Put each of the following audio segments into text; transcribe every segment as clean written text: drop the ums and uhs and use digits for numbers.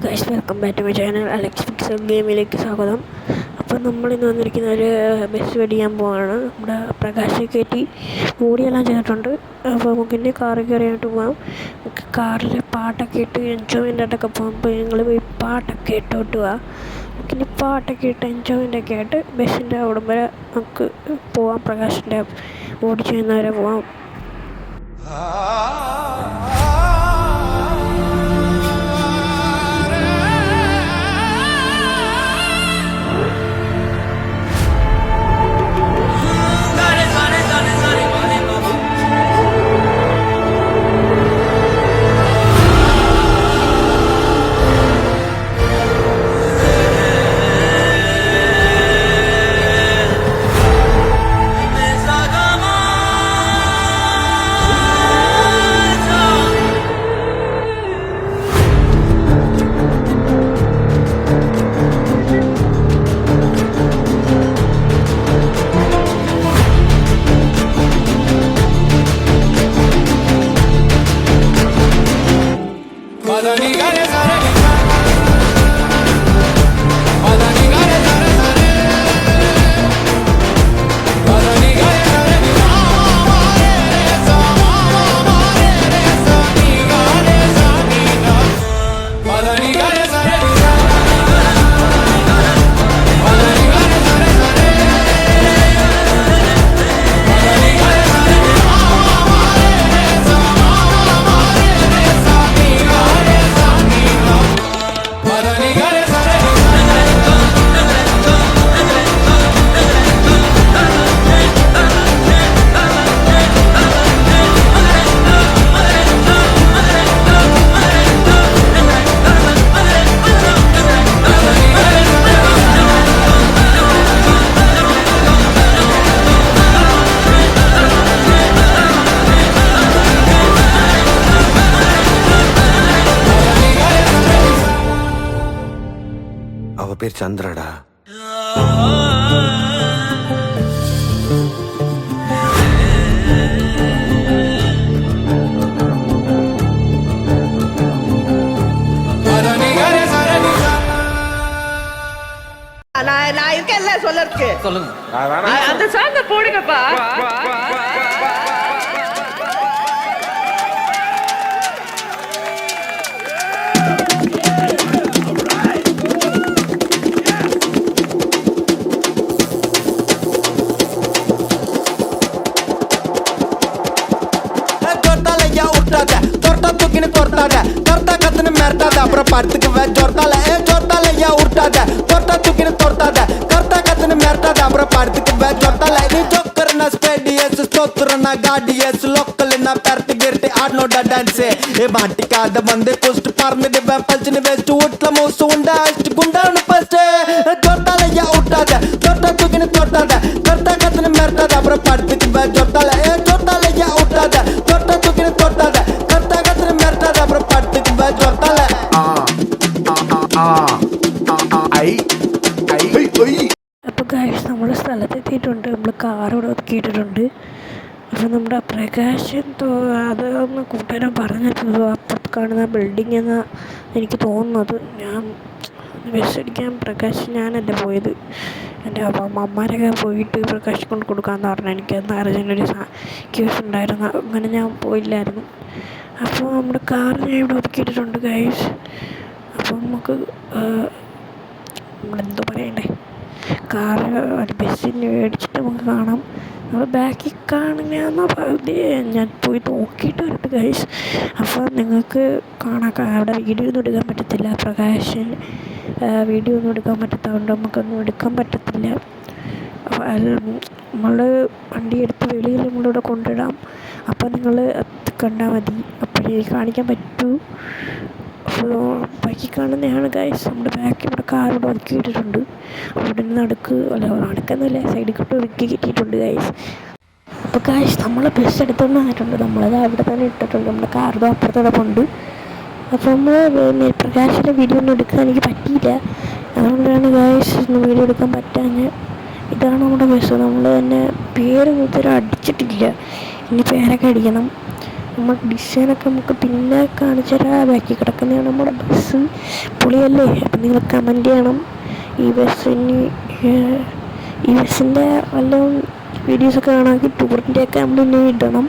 Guys, welcome back to my channel Alex Pixel ഗെയിമിലേക്ക് സ്വാഗതം. അപ്പോൾ നമ്മളിന്ന് വന്നിരിക്കുന്ന ഒരു ബസ് മേടിക്കാൻ പോവാണ്. നമ്മുടെ പ്രകാശ് കയറ്റി ബോഡിയെല്ലാം ചെയ്തിട്ടുണ്ട്. അപ്പോൾ നമുക്കിനി കാറിൽ കയറിയായിട്ട് പോകാം. നമുക്ക് കാറിൽ പാട്ടൊക്കെ ഇട്ട് എൻജോയ്മെൻ്റ് ആയിട്ടൊക്കെ പോകാം. അപ്പോൾ ഞങ്ങൾ പോയി പാട്ടൊക്കെ ഇട്ടോട്ട് പോവാം. നമുക്കിനി പാട്ടൊക്കെ ഇട്ട് എൻജോയ്മെൻ്റ് ഒക്കെ ആയിട്ട് ബസ്സിൻ്റെ അവിടം വരെ നമുക്ക് പോവാം. പ്രകാശിൻ്റെ ബോഡി ചെയ്യുന്നവരെ പോവാം. அவ பேர் சந்திரடா. நான் இருக்கேன்ல சொல்லறதுக்கு. சொல்லுங்க. அந்த சாங்க போடுங்கப்பா. அப்புறம் படுத்துக்கு ஜொர்த்தால ஜொர்த்தால ஐயா உருட்டாத தொட்டா தூக்கின்னு தொட்டாத கர்த்தா கத்துன்னு மிரட்டாத அப்புறம் படுத்துக்கு ஜொர்த்தால நீ ஜோக்கர்னா ஸ்பேடியஸ் ஸ்தோத்திரனா காடியஸ் லோக்கல்னா பெரட்டு கிரட்டி ஆடனோட டான்ஸ் ஏ மாட்டிக்காத வந்து குஸ்ட் பறந்துட்டு பல்ச்சின்னு வெஸ்ட் வீட்ல மூசு உண்டா அஷ்டு குண்டான்னு ஃபர்ஸ்ட் ஜொர்த்தால ஐயா உருட்டாத தொட்டா தூக்கின்னு தொட்டாத கர்த்தா கத்துன்னு மிரட்டாத அப்புறம் படுத்துக்கு ஜொர்த்தால ஜொர்த்தால ஐயா உருட்டாத தொட்டா தூக்கின்னு தொட்டாத கர்த்தா கத்துன்னு மிரட்டாத அப்புறம் படுத்துக்கு ஜொர்த்தால. അപ്പോൾ ഗൈസ്, നമ്മൾ സ്ഥലത്തെത്തിയിട്ടുണ്ട്. നമ്മൾ കാർ ഇവിടെ ഒതുക്കിയിട്ടിട്ടുണ്ട്. അപ്പോൾ നമ്മുടെ പ്രകാശൻ അതൊന്ന് കൂട്ടുകാരൻ പറഞ്ഞിട്ടുള്ളൂ അപ്പുറത്ത് കാണുന്ന ബിൽഡിംഗ് എന്നാണ് എനിക്ക് തോന്നുന്നത്. ഞാൻ ബസ് അടിക്കാൻ ഞാനല്ല പോയത്. എൻ്റെ അമ്മമാരൊക്കെ പോയിട്ട് പ്രകാശ് കൊണ്ട് കൊടുക്കാമെന്ന് പറഞ്ഞു. എനിക്കന്ന് അർജൻറ്റൊരു കേസ് ഉണ്ടായിരുന്നു, അങ്ങനെ ഞാൻ പോയില്ലായിരുന്നു. അപ്പോൾ നമ്മുടെ കാർ ഞാൻ ഇവിടെ ഒതുക്കിയിട്ടിട്ടുണ്ട് ഗൈസ്. അപ്പോൾ നമുക്ക് നമ്മളെന്തോ പറയണ്ടേ, കാറ് ബസ്സിന് മേടിച്ചിട്ട് നമുക്ക് കാണാം. നമ്മൾ ബാക്കിൽ കാണുന്ന പകുതി ഞാൻ പോയി നോക്കിയിട്ട് വരട്ടെ ഗൈസ്. അപ്പോൾ നിങ്ങൾക്ക് കാണാൻ അവിടെ വീഡിയോ ഒന്നും എടുക്കാൻ പറ്റത്തില്ല. പ്രകാശൻ വീഡിയോ ഒന്നും എടുക്കാൻ പറ്റാത്തതുകൊണ്ട് നമുക്കൊന്നും എടുക്കാൻ പറ്റത്തില്ല. നമ്മൾ വണ്ടി എടുത്ത് വെളിയിൽ നമ്മളിവിടെ കൊണ്ടിടാം. അപ്പോൾ നിങ്ങൾ കണ്ടാൽ മതി, അപ്പോഴേ കാണിക്കാൻ പറ്റൂ. അപ്പോൾ ബാക്കി കാണുന്നതാണ് ഗൈസ്. നമ്മുടെ ബാക്കി ഇവിടെ കാർ ഇവിടെ ഒതുക്കിയിട്ടിട്ടുണ്ട്. അവിടെ നിന്ന് നടക്കുന്നില്ല, സൈഡിൽ കൂട്ട് ഒതുക്കി കിട്ടിയിട്ടുണ്ട് ഗൈസ്. അപ്പോൾ ഗൈസ്, നമ്മൾ ബസ് എടുത്തുകൊണ്ട് വന്നിട്ടുണ്ട്. നമ്മളത് അവിടെ തന്നെ ഇട്ടിട്ടുണ്ട്. നമ്മുടെ കാറിൻ്റെ അപ്പുറത്തോടെ കൊണ്ട്. അപ്പോൾ നമ്മൾ പ്രകാശിൻ്റെ വീഡിയോ ഒന്നും എടുക്കാൻ എനിക്ക് പറ്റിയില്ല. അതുകൊണ്ടാണ് ഗൈസ് ഒന്നും വീഡിയോ എടുക്കാൻ പറ്റാഞ്ഞ്. ഇതാണ് നമ്മുടെ ബസ്. നമ്മൾ തന്നെ പേര് ഇതുവരെ അടിച്ചിട്ടില്ല. ഇനി പേരൊക്കെ അടിക്കണം. നമ്മൾ ഡിസൈനൊക്കെ നമുക്ക് പിന്നെ കാണിച്ചു തരാം. ബാക്കി കിടക്കുന്നതാണ് നമ്മുടെ ബസ്. പൊളിയല്ലേ? അപ്പം നിങ്ങൾ കമൻറ്റ് ചെയ്യണം. ഈ ബസ്സിൻ്റെ വല്ലതും വീഡിയോസൊക്കെ കാണാമെങ്കിൽ ടൂറിൻ്റെയൊക്കെ നമ്മൾ ഇനി ഇടണം.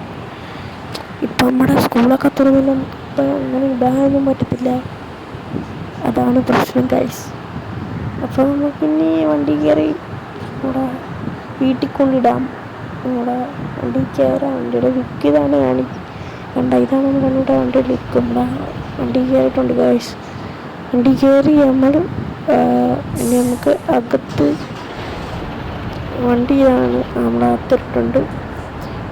ഇപ്പം നമ്മുടെ സ്കൂളൊക്കെ തുറന്നില്ല, ഇപ്പം അങ്ങനെ ഇടാനൊന്നും പറ്റത്തില്ല. അതാണ് പ്രശ്നം ഗൈസ്. അപ്പോൾ നമുക്കിനി വണ്ടി കയറി നമ്മുടെ വീട്ടിൽ കൊണ്ടിടാം. നമ്മുടെ വണ്ടി കയറാം. വണ്ടിയുടെ ലുക്ക് ഇതാണ് കണ്ട, ഇതാണ് നമ്മുടെ വണ്ടിയുടെ ലുക്ക്. നമ്മുടെ വണ്ടി കയറിയിട്ടുണ്ട് ഗൈസ്. വണ്ടി കയറി നമ്മൾ ഇനി നമുക്ക് അകത്ത് വണ്ടി ഇതാണ് നമ്മുടെ അകത്തിട്ടുണ്ട്.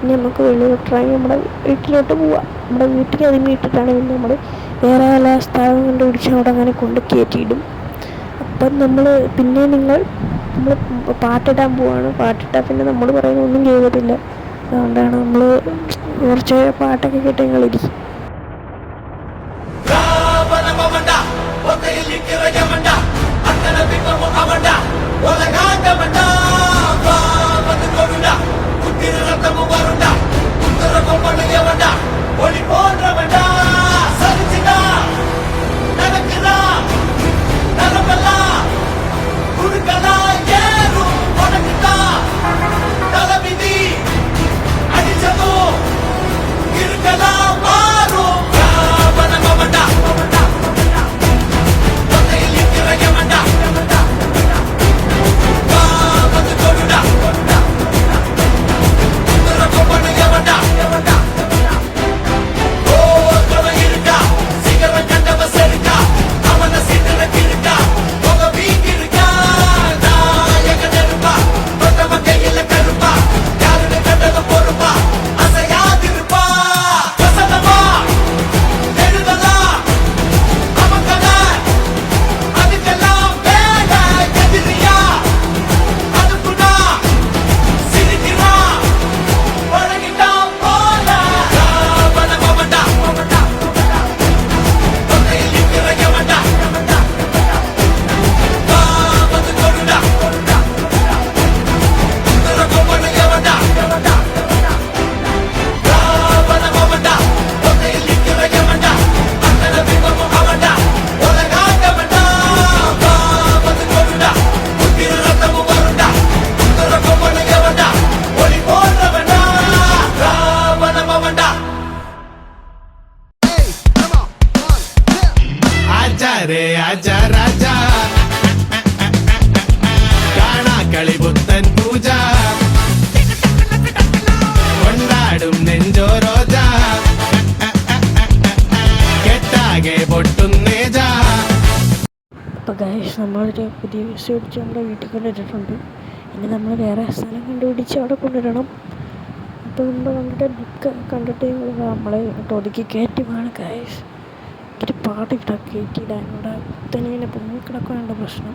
ഇനി നമുക്ക് വെളിയിലിട്ടിറങ്ങി നമ്മുടെ വീട്ടിലോട്ട് പോവാം. നമ്മുടെ വീട്ടിൽ അതിന് ഇട്ടിട്ടാണ് പിന്നെ നമ്മൾ വേറെ പല സ്ഥലം കണ്ടുപിടിച്ച് അവിടെ അങ്ങനെ കൊണ്ട് കയറ്റിയിടും. അപ്പം നമ്മൾ നമ്മൾ പാട്ടിടാൻ പോവാണ്. പാട്ടിട്ടാൽ പിന്നെ നമ്മൾ പറയുന്ന ഒന്നും കേൾക്കത്തില്ല. അതുകൊണ്ടാണ് നമ്മൾ കുറച്ച് പാട്ടൊക്കെ കേട്ട് ഞങ്ങളിരിക്കും. കളിപുത്തൻ പൂജ കൊണ്ടാടും നെഞ്ചോ രോജ കെട്ടാകെ പൊട്ടുന്നേജ. അപ്പോൾ ഗൈസ് നമ്മളൊരു പുതിയ ബസ് പിടിച്ച് നമ്മുടെ വീട്ടിൽ കൊണ്ടിട്ടിട്ടുണ്ട്. ഇനി നമ്മൾ വേറെ സ്ഥലം കണ്ടുപിടിച്ച് അവിടെ കൊണ്ടുവരണം. അപ്പോൾ നമ്മൾ വണ്ടിയുടെ ലുക്ക് കണ്ടിട്ട് നമ്മളെ ഒതുക്കി കയറ്റി വേണം ഗൈസ്. ഇത്തിരി പാട്ട് കയറ്റിയിടാൻ ഇവിടെ കുത്തനെ പൊങ്ങിക്കിടക്കാനുള്ള പ്രശ്നം.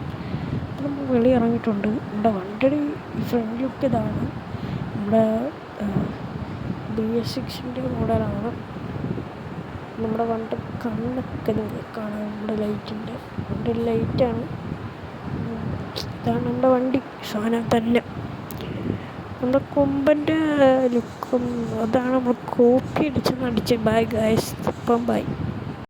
അപ്പോൾ നമ്മൾ വെളിയിറങ്ങിയിട്ടുണ്ട്. നമ്മുടെ വണ്ടിയുടെ ഫ്രണ്ട് ലുക്ക് ഇതാണ്. നമ്മുടെ BS6 മോഡലാണ്. നമ്മുടെ വണ്ടി കണ്ണൊക്കെ കാണാം. നമ്മുടെ വണ്ടിയുടെ ലൈറ്റാണ്. ഇതാണ് നമ്മുടെ വണ്ടി സാധനം തന്നെ. നമ്മുടെ കൊമ്പൻ്റെ ലുക്കും അതാണ് നമ്മൾ കോപ്പി അടിച്ചെന്ന് ബൈ ഗൈസ്. ഇപ്പം ബൈ.